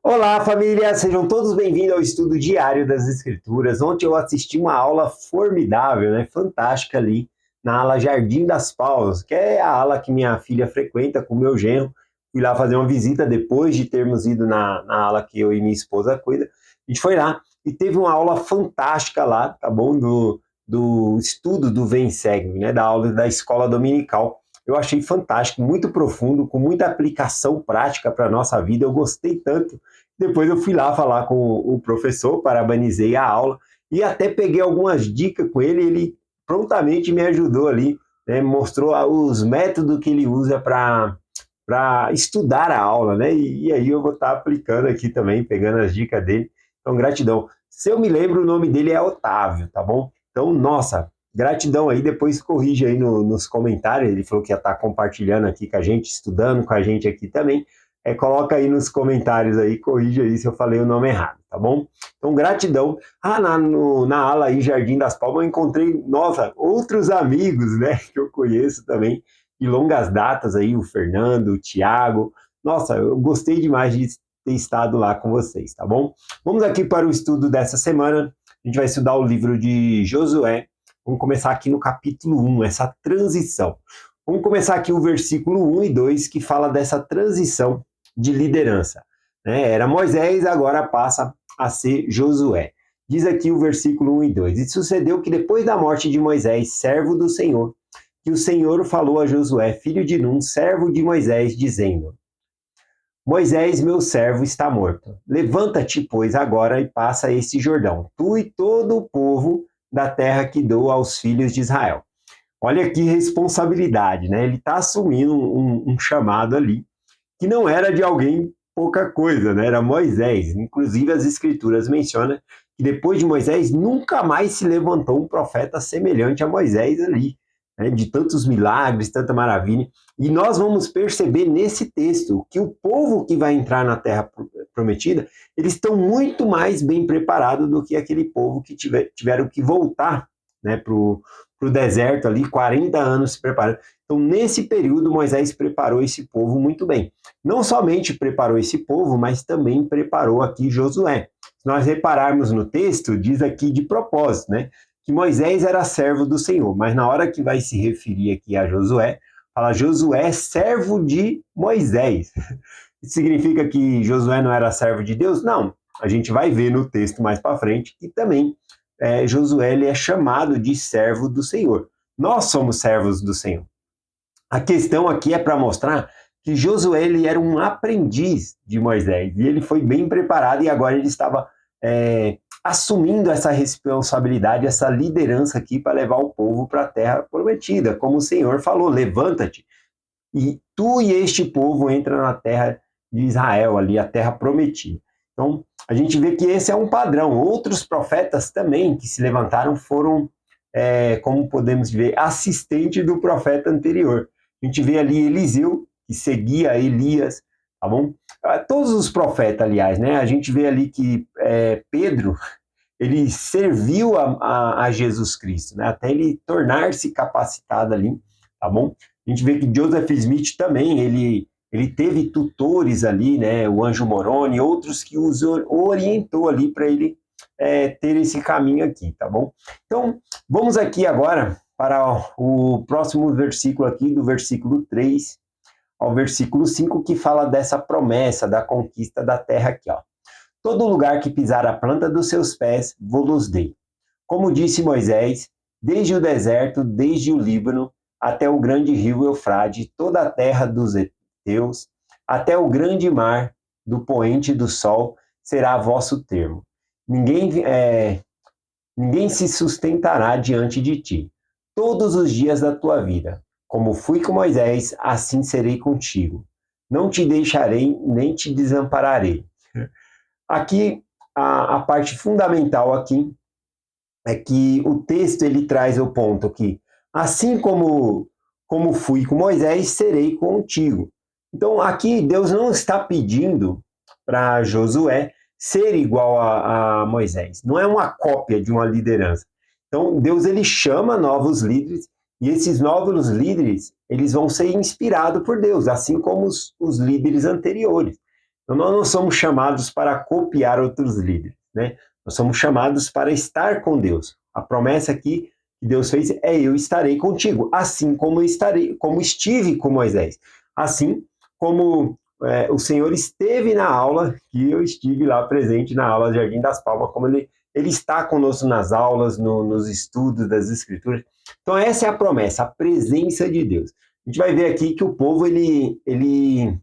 Olá, família! Sejam todos bem-vindos ao estudo diário das Escrituras. Ontem eu assisti uma aula formidável, né? Fantástica ali na ala Jardim das Palmas, que é a ala que minha filha frequenta com meu genro. Fui lá fazer uma visita depois de termos ido na ala que eu e minha esposa cuida. A gente foi lá e teve uma aula fantástica lá, tá bom? Do estudo do Vem Segue, né? Da aula da escola dominical. Eu achei fantástico, muito profundo, com muita aplicação prática para a nossa vida. Eu gostei tanto. Depois eu fui lá falar com o professor, parabenizei a aula e até peguei algumas dicas com ele. Ele prontamente me ajudou ali, né, mostrou os métodos que ele usa para estudar a aula, né? E aí eu vou estar aplicando aqui também, pegando as dicas dele. Então, gratidão. Se eu me lembro, o nome dele é Otávio, tá bom? Então, nossa, gratidão aí. Depois corrige aí nos comentários. Ele falou que ia estar compartilhando aqui com a gente, estudando com a gente aqui também. Coloca aí nos comentários aí, corrija aí se eu falei o nome errado, tá bom? Então, gratidão. Na ala aí, Jardim das Palmas, eu encontrei, nossa, outros amigos, né, que eu conheço também, de longas datas aí, o Fernando, o Thiago. Nossa, eu gostei demais de ter estado lá com vocês, tá bom? Vamos aqui para o estudo dessa semana. A gente vai estudar o livro de Josué. Vamos começar aqui no capítulo 1, essa transição. Vamos começar aqui o versículo 1 e 2, que fala dessa transição de liderança. Né? Era Moisés, agora passa a ser Josué. Diz aqui o versículo 1 e 2. E sucedeu que depois da morte de Moisés, servo do Senhor, que o Senhor falou a Josué, filho de Num, servo de Moisés, dizendo: Moisés, meu servo, está morto. Levanta-te, pois, agora e passa este Jordão, tu e todo o povo da terra que dou aos filhos de Israel. Olha que responsabilidade, né? Ele está assumindo um chamado ali, que não era de alguém pouca coisa, né? Era Moisés. Inclusive, as escrituras mencionam que depois de Moisés, nunca mais se levantou um profeta semelhante a Moisés ali, né? De tantos milagres, tanta maravilha. E nós vamos perceber nesse texto que o povo que vai entrar na terra prometida, eles estão muito mais bem preparados do que aquele povo que tiveram que voltar, né, para o deserto ali, 40 anos se preparando. Então, nesse período, Moisés preparou esse povo muito bem. Não somente preparou esse povo, mas também preparou aqui Josué. Se nós repararmos no texto, diz aqui de propósito, né, que Moisés era servo do Senhor, mas na hora que vai se referir aqui a Josué, fala Josué, servo de Moisés. Isso significa que Josué não era servo de Deus? Não. A gente vai ver no texto mais para frente que também Josué ele é chamado de servo do Senhor. Nós somos servos do Senhor. A questão aqui é para mostrar que Josué ele era um aprendiz de Moisés e ele foi bem preparado e agora ele estava assumindo essa responsabilidade, essa liderança aqui para levar o povo para a terra prometida, como o Senhor falou, levanta-te e tu e este povo entram na terra de Israel, ali a terra prometida. Então, a gente vê que esse é um padrão. Outros profetas também que se levantaram foram, como podemos ver, assistente do profeta anterior. A gente vê ali Eliseu, que seguia Elias, tá bom? Todos os profetas, aliás, né? A gente vê ali que Pedro, ele serviu a Jesus Cristo, né? Até ele tornar-se capacitado ali, tá bom? A gente vê que Joseph Smith também, ele teve tutores ali, né? O Anjo Moroni, outros que os orientou ali para ele ter esse caminho aqui, tá bom? Então, vamos aqui agora para o próximo versículo aqui, do versículo 3 ao versículo 5, que fala dessa promessa da conquista da terra aqui, ó. Todo lugar que pisar a planta dos seus pés, vos dei. Como disse Moisés, desde o deserto, desde o Líbano, até o grande rio Eufrate, toda a terra dos heteus, até o grande mar, do poente do sol, será vosso termo. Ninguém se sustentará diante de ti, todos os dias da tua vida. Como fui com Moisés, assim serei contigo. Não te deixarei, nem te desampararei. Aqui, a parte fundamental aqui é que o texto ele traz o ponto que, assim como fui com Moisés, serei contigo. Então, aqui Deus não está pedindo para Josué ser igual a Moisés. Não é uma cópia de uma liderança. Então, Deus ele chama novos líderes e esses novos líderes eles vão ser inspirados por Deus, assim como os líderes anteriores. Então, nós não somos chamados para copiar outros líderes, né? Nós somos chamados para estar com Deus. A promessa aqui que Deus fez é: eu estarei contigo, assim como eu estarei, como estive com Moisés, assim como o Senhor esteve na aula, que eu estive lá presente na aula do Jardim das Palmas, como ele está conosco nas aulas, nos estudos das Escrituras. Então essa é a promessa, a presença de Deus. A gente vai ver aqui que o povo ele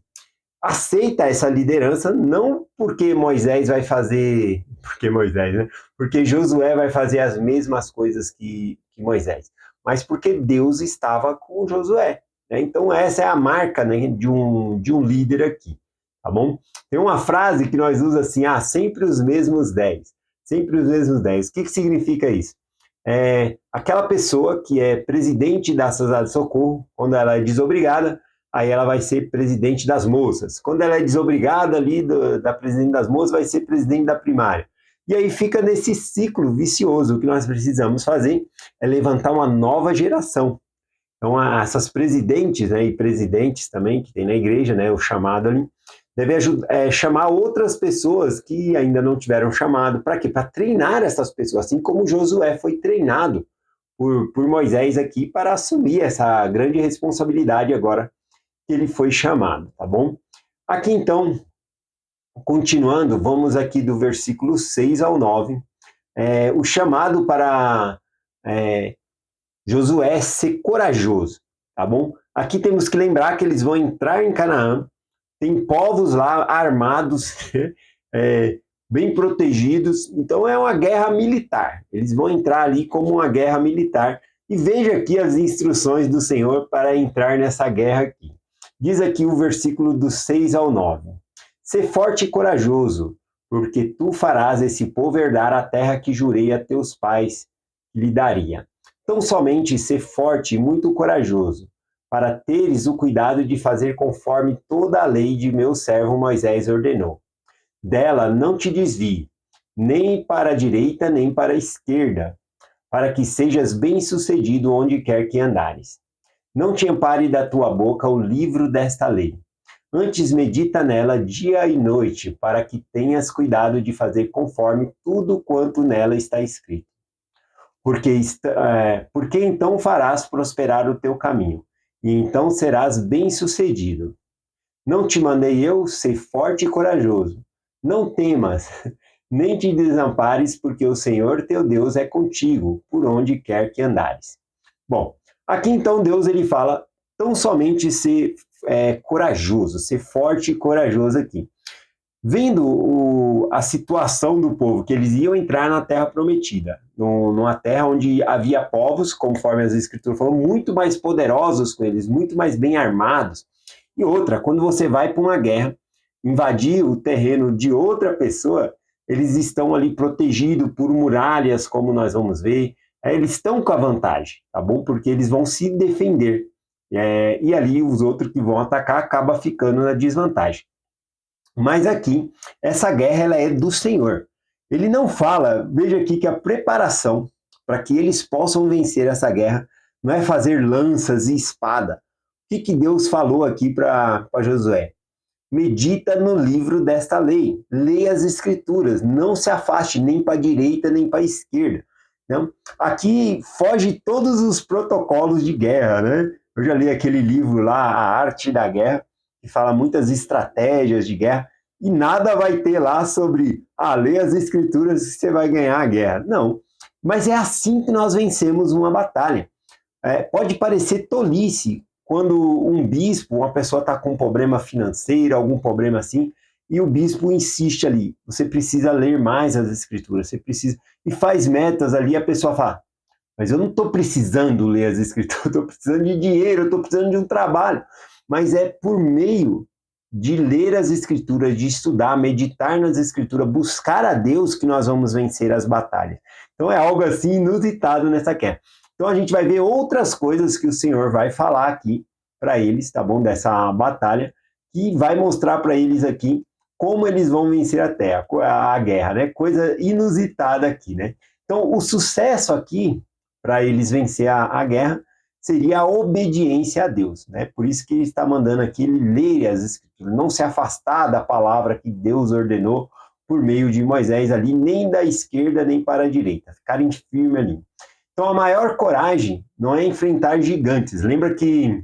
aceita essa liderança, não porque Moisés vai fazer, porque Moisés, né? Porque Josué vai fazer as mesmas coisas que Moisés, mas porque Deus estava com Josué, né? Então essa é a marca, né, de um líder aqui, tá bom? Tem uma frase que nós usamos assim: sempre os mesmos 10, sempre os mesmos 10. O que significa isso? Aquela pessoa que é presidente da Sociedade de Socorro, quando ela é desobrigada, aí ela vai ser presidente das moças. Quando ela é desobrigada ali da presidente das moças, vai ser presidente da primária. E aí fica nesse ciclo vicioso. O que nós precisamos fazer é levantar uma nova geração. Então, essas presidentes, né, e presidentes também, que tem na igreja, né, o chamado ali, deve chamar outras pessoas que ainda não tiveram chamado. Para quê? Para treinar essas pessoas, assim como Josué foi treinado por Moisés aqui para assumir essa grande responsabilidade agora que ele foi chamado, tá bom? Aqui então, continuando, vamos aqui do versículo 6 ao 9, o chamado para Josué ser corajoso, tá bom? Aqui temos que lembrar que eles vão entrar em Canaã, tem povos lá armados, bem protegidos, então é uma guerra militar. Eles vão entrar ali como uma guerra militar. E veja aqui as instruções do Senhor para entrar nessa guerra aqui. Diz aqui o versículo do 6 ao 9. Sê forte e corajoso, porque tu farás esse povo herdar a terra que jurei a teus pais que lhe daria. Então somente sê forte e muito corajoso, para teres o cuidado de fazer conforme toda a lei de meu servo Moisés ordenou. Dela não te desvie, nem para a direita, nem para a esquerda, para que sejas bem-sucedido onde quer que andares. Não te ampare da tua boca o livro desta lei. Antes medita nela dia e noite, para que tenhas cuidado de fazer conforme tudo quanto nela está escrito. Porque então farás prosperar o teu caminho, e então serás bem-sucedido. Não te mandei eu ser forte e corajoso. Não temas, nem te desampares, porque o Senhor teu Deus é contigo, por onde quer que andares. Bom, aqui então Deus ele fala tão somente ser corajoso, ser forte e corajoso aqui. Vendo a situação do povo, que eles iam entrar na terra prometida, numa terra onde havia povos, conforme as escrituras falam, muito mais poderosos com eles, muito mais bem armados. E outra, quando você vai para uma guerra, invadir o terreno de outra pessoa, eles estão ali protegidos por muralhas, como nós vamos ver, eles estão com a vantagem, tá bom? Porque eles vão se defender. E ali os outros que vão atacar acabam ficando na desvantagem. Mas aqui, essa guerra ela é do Senhor. Ele não fala, veja aqui que a preparação para que eles possam vencer essa guerra não é fazer lanças e espada. O que Deus falou aqui para Josué? Medita no livro desta lei, leia as escrituras, não se afaste nem para a direita nem para a esquerda. Então, aqui foge todos os protocolos de guerra, né? Eu já li aquele livro lá, A Arte da Guerra, que fala muitas estratégias de guerra, e nada vai ter lá sobre, lê as escrituras que você vai ganhar a guerra. Não, mas é assim que nós vencemos uma batalha. Pode parecer tolice quando um bispo, uma pessoa está com um problema financeiro, algum problema assim, e o bispo insiste ali, você precisa ler mais as escrituras, você precisa, e faz metas ali, a pessoa fala, mas eu não estou precisando ler as escrituras, eu estou precisando de dinheiro, eu estou precisando de um trabalho, mas é por meio de ler as escrituras, de estudar, meditar nas escrituras, buscar a Deus que nós vamos vencer as batalhas. Então é algo assim inusitado nessa guerra. Então a gente vai ver outras coisas que o Senhor vai falar aqui para eles, tá bom? Dessa batalha, que vai mostrar para eles aqui como eles vão vencer a guerra, né? Coisa inusitada aqui, né? Então o sucesso aqui, para eles vencer a guerra, seria a obediência a Deus, né? Por isso que ele está mandando aqui ele ler as Escrituras, não se afastar da palavra que Deus ordenou por meio de Moisés ali, nem da esquerda nem para a direita, ficarem firmes ali. Então a maior coragem não é enfrentar gigantes. Lembra que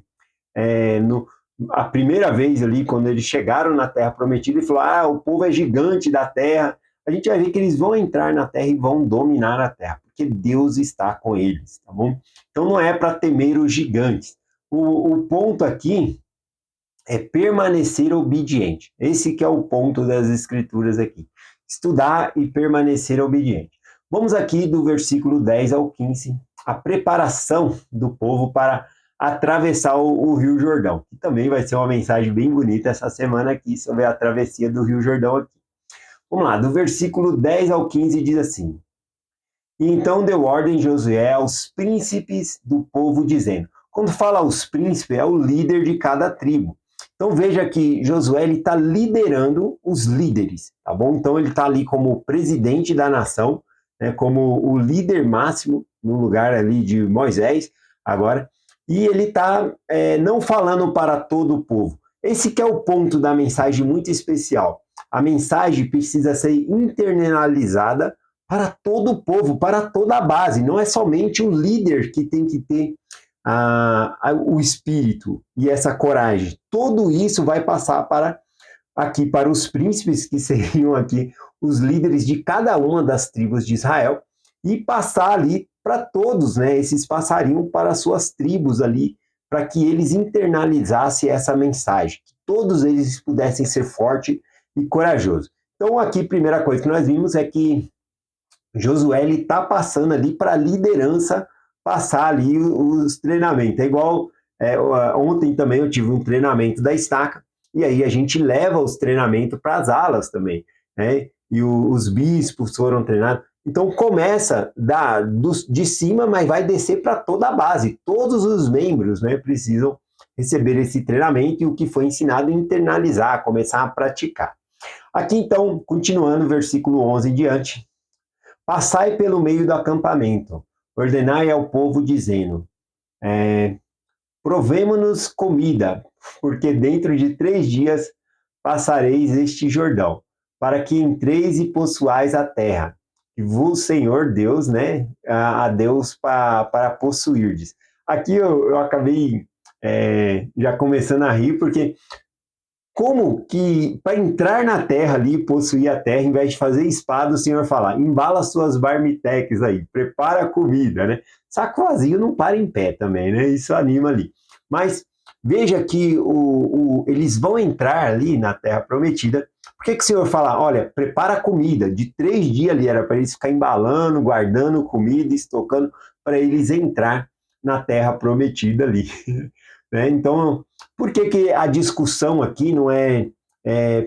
a primeira vez ali, quando eles chegaram na Terra Prometida, ele falou, o povo é gigante da Terra. A gente vai ver que eles vão entrar na Terra e vão dominar a Terra, porque Deus está com eles, tá bom? Então não é para temer os gigantes. O ponto aqui é permanecer obediente. Esse que é o ponto das Escrituras aqui. Estudar e permanecer obediente. Vamos aqui do versículo 10 ao 15, a preparação do povo para atravessar o Rio Jordão, que também vai ser uma mensagem bem bonita essa semana aqui sobre a travessia do Rio Jordão aqui. Vamos lá, do versículo 10 ao 15 diz assim: E então deu ordem Josué aos príncipes do povo, dizendo. Quando fala os príncipes, é o líder de cada tribo. Então veja que Josué está liderando os líderes, tá bom? Então ele está ali como presidente da nação, né, como o líder máximo no lugar ali de Moisés, agora, e ele está não falando para todo o povo. Esse que é o ponto da mensagem muito especial. A mensagem precisa ser internalizada para todo o povo, para toda a base. Não é somente o líder que tem que ter o espírito e essa coragem. Tudo isso vai passar para os príncipes, que seriam aqui os líderes de cada uma das tribos de Israel, e passar ali para todos, né? Esses passariam para as suas tribos ali, para que eles internalizassem essa mensagem, que todos eles pudessem ser fortes e corajosos. Então aqui, primeira coisa que nós vimos é que Josué está passando ali para a liderança passar ali os treinamentos. É igual ontem também eu tive um treinamento da estaca, e aí a gente leva os treinamentos para as alas também, né? E os bispos foram treinados. Então começa de cima, mas vai descer para toda a base. Todos os membros, né, precisam receber esse treinamento e o que foi ensinado internalizar, começar a praticar. Aqui então, continuando, versículo 11 em diante. Passai pelo meio do acampamento, ordenai ao povo, dizendo, provemo-nos comida, porque dentro de 3 dias passareis este Jordão, para que entreis e possuais a terra, que vos, Senhor Deus, né, a Deus para possuirdes. Aqui eu acabei já começando a rir, porque como que, para entrar na terra ali, possuir a terra, em vez de fazer espada, o Senhor fala, embala suas marmitex aí, prepara a comida, né? Saco vazio não para em pé também, né? Isso anima ali. Mas veja que eles vão entrar ali na terra prometida. Por que o Senhor fala, olha, prepara a comida, de 3 dias ali, era para eles ficar embalando, guardando comida, estocando, para eles entrar na terra prometida ali. Né? Então, por que a discussão aqui não é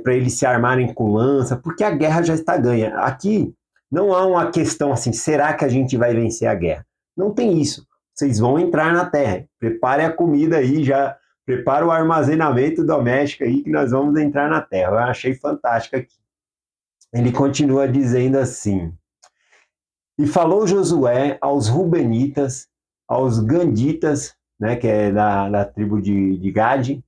para eles se armarem com lança? Porque a guerra já está ganha. Aqui não há uma questão assim, será que a gente vai vencer a guerra? Não tem isso. Vocês vão entrar na terra. Prepare a comida aí, já prepara o armazenamento doméstico aí que nós vamos entrar na terra. Eu achei fantástico aqui. Ele continua dizendo assim: E falou Josué aos Rubenitas, aos Ganditas, né, que é da tribo de Gade,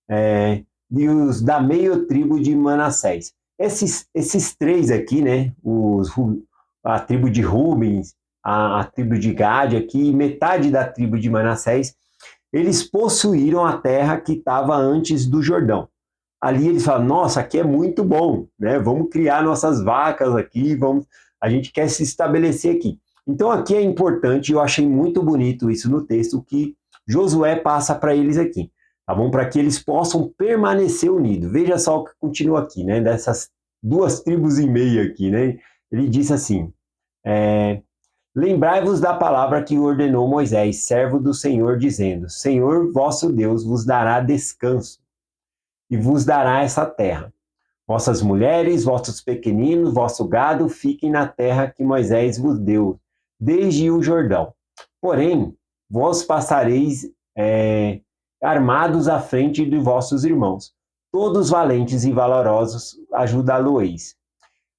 e os da meio tribo de Manassés. Esses 3 aqui, né, a tribo de Rubens, a tribo de Gade aqui, metade da tribo de Manassés, eles possuíram a terra que estava antes do Jordão. Ali eles falam, nossa, aqui é muito bom, né? Vamos criar nossas vacas aqui, a gente quer se estabelecer aqui. Então aqui é importante, eu achei muito bonito isso no texto, que Josué passa para eles aqui, tá bom? Para que eles possam permanecer unidos. Veja só o que continua aqui, né? Dessas 2 tribos e meia aqui, né? Ele disse assim, lembrai-vos da palavra que ordenou Moisés, servo do Senhor, dizendo, Senhor vosso Deus vos dará descanso e vos dará essa terra. Vossas mulheres, vossos pequeninos, vosso gado, fiquem na terra que Moisés vos deu, desde o Jordão. Porém, vós passareis armados à frente de vossos irmãos, todos valentes e valorosos, ajudá-lo-eis,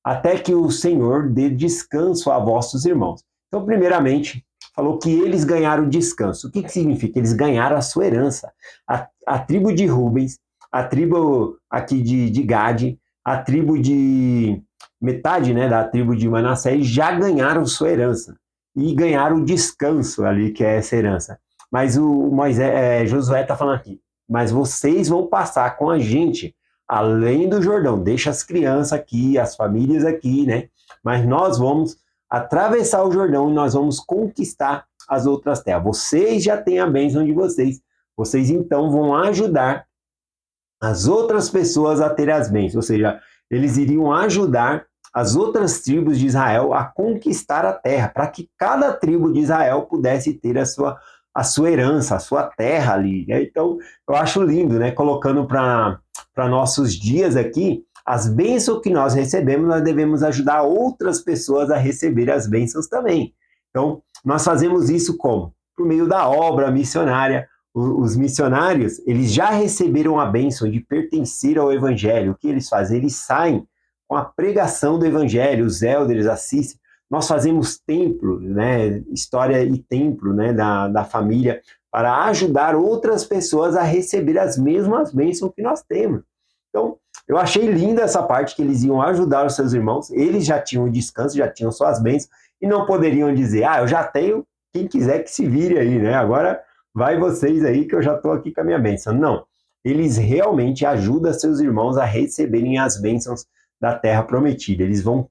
até que o Senhor dê descanso a vossos irmãos. Então, primeiramente, falou que eles ganharam descanso. O que significa? Eles ganharam a sua herança. A tribo de Rubens, a tribo aqui de Gade, a tribo de metade, né, da tribo de Manassés já ganharam sua herança e ganharam o descanso ali, que é essa herança. Mas Josué está falando aqui, mas vocês vão passar com a gente além do Jordão, deixa as crianças aqui, as famílias aqui, né? Mas nós vamos atravessar o Jordão e nós vamos conquistar as outras terras. Vocês já têm a bênção de vocês, vocês então vão ajudar as outras pessoas a terem as bênçãos, ou seja, eles iriam ajudar as outras tribos de Israel a conquistar a terra, para que cada tribo de Israel pudesse ter a sua herança, a sua terra ali. Então, eu acho lindo, né? Colocando para nossos dias aqui, as bênçãos que nós recebemos, nós devemos ajudar outras pessoas a receber as bênçãos também. Então, nós fazemos isso como? Por meio da obra missionária. Os missionários, eles já receberam a bênção de pertencer ao evangelho. O que eles fazem? Eles saem com a pregação do evangelho, os elders assistem. Nós fazemos templo, né, história e templo, né, da família, para ajudar outras pessoas a receber as mesmas bênçãos que nós temos. Então, eu achei linda essa parte que eles iam ajudar os seus irmãos, eles já tinham descanso, já tinham suas bênçãos, e não poderiam dizer, eu já tenho, quem quiser que se vire aí, né? Agora vai vocês aí que eu já estou aqui com a minha bênção. Não, eles realmente ajudam seus irmãos a receberem as bênçãos da terra prometida. Eles vão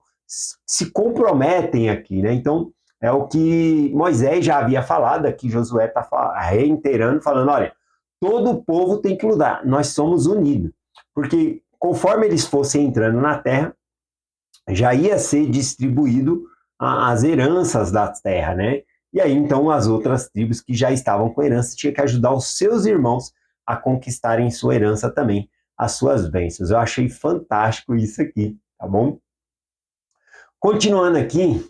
se comprometem aqui, né? Então, é o que Moisés já havia falado, aqui Josué está reiterando, falando, olha, todo o povo tem que lutar, nós somos unidos, porque conforme eles fossem entrando na terra, já ia ser distribuído as heranças da terra, né? E aí, então, as outras tribos que já estavam com herança tinham que ajudar os seus irmãos a conquistarem sua herança também, as suas bênçãos. Eu achei fantástico isso aqui, tá bom? Continuando aqui,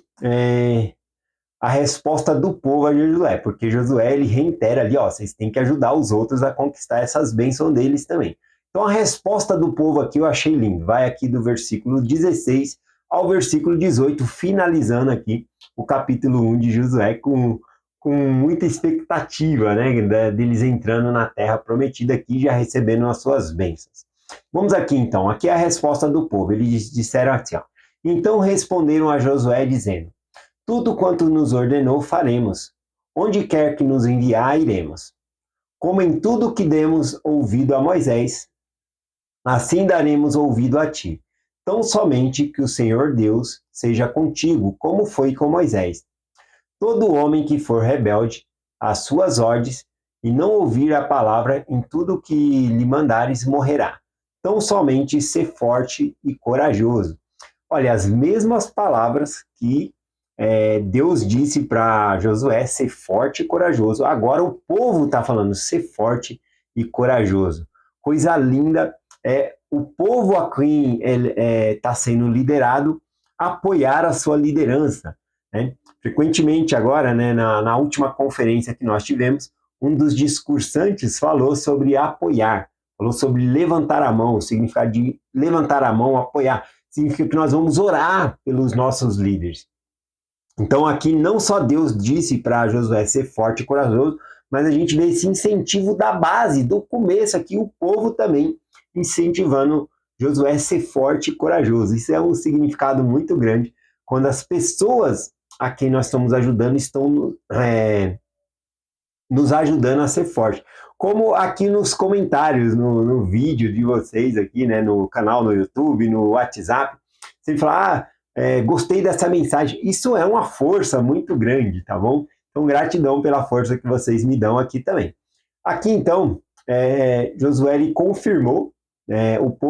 a resposta do povo a Josué, porque Josué ele reitera ali, vocês têm que ajudar os outros a conquistar essas bênçãos deles também. Então a resposta do povo aqui eu achei lindo, vai aqui do versículo 16 ao versículo 18, finalizando aqui o capítulo 1 de Josué com muita expectativa, né, deles entrando na terra prometida aqui, já recebendo as suas bênçãos. Vamos aqui então, aqui é a resposta do povo, eles disseram assim, então responderam a Josué dizendo, tudo quanto nos ordenou faremos, onde quer que nos enviar iremos. Como em tudo que demos ouvido a Moisés, assim daremos ouvido a ti. Tão somente que o Senhor Deus seja contigo, como foi com Moisés. Todo homem que for rebelde às suas ordens e não ouvir a palavra em tudo que lhe mandares morrerá. Tão somente ser forte e corajoso. Olha, as mesmas palavras que Deus disse para Josué ser forte e corajoso. Agora o povo está falando ser forte e corajoso. Coisa linda é o povo a quem está sendo liderado apoiar a sua liderança. Né? Frequentemente agora, né, na última conferência que nós tivemos, um dos discursantes falou sobre apoiar, falou sobre levantar a mão, o significado de levantar a mão, apoiar, significa que nós vamos orar pelos nossos líderes. Então aqui não só Deus disse para Josué ser forte e corajoso, mas a gente vê esse incentivo da base, do começo aqui, o povo também incentivando Josué a ser forte e corajoso. Isso é um significado muito grande quando as pessoas a quem nós estamos ajudando estão nos ajudando a ser forte. Como aqui nos comentários, no vídeo de vocês aqui, né, no canal, no YouTube, no WhatsApp, você fala, gostei dessa mensagem. Isso é uma força muito grande, tá bom? Então, gratidão pela força que vocês me dão aqui também. Aqui, então, Josué ele confirmou,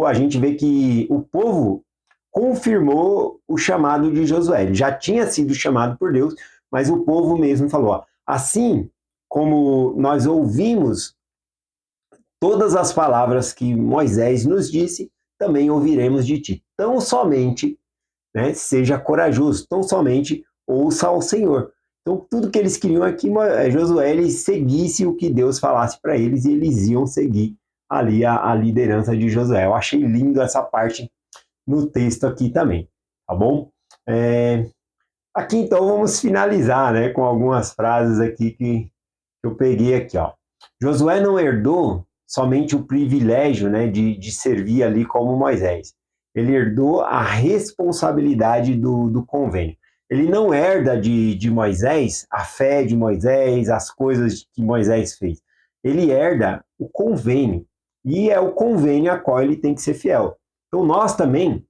a gente vê que o povo confirmou o chamado de Josué. Ele já tinha sido chamado por Deus, mas o povo mesmo falou, assim como nós ouvimos todas as palavras que Moisés nos disse, também ouviremos de ti. Tão somente, né, seja corajoso, tão somente ouça ao Senhor. Então, tudo que eles queriam é que Josué ele seguisse o que Deus falasse para eles e eles iam seguir ali a liderança de Josué. Eu achei lindo essa parte no texto aqui também, tá bom? Aqui então vamos finalizar, né, com algumas frases aqui que eu peguei aqui, ó. Josué não herdou somente o privilégio, né, de servir ali como Moisés. Ele herdou a responsabilidade do convênio. Ele não herda de Moisés a fé de Moisés, as coisas que Moisés fez. Ele herda o convênio. E é o convênio a qual ele tem que ser fiel. Então nós também,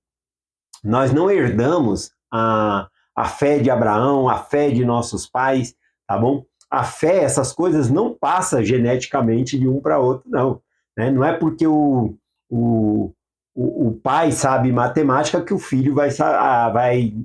nós não herdamos a fé de Abraão, a fé de nossos pais, tá bom? A fé, essas coisas não passam geneticamente de um para outro, não. Né? Não é porque o, o pai sabe matemática que o filho vai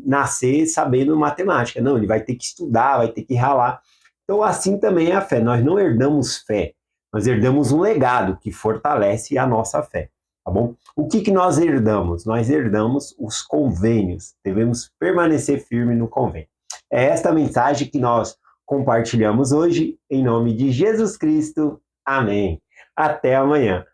nascer sabendo matemática. Não, ele vai ter que estudar, vai ter que ralar. Então, assim também é a fé. Nós não herdamos fé, nós herdamos um legado que fortalece a nossa fé. Tá bom? O que nós herdamos? Nós herdamos os convênios. Devemos permanecer firme no convênio. É esta mensagem que nós compartilhamos hoje, em nome de Jesus Cristo. Amém. Até amanhã.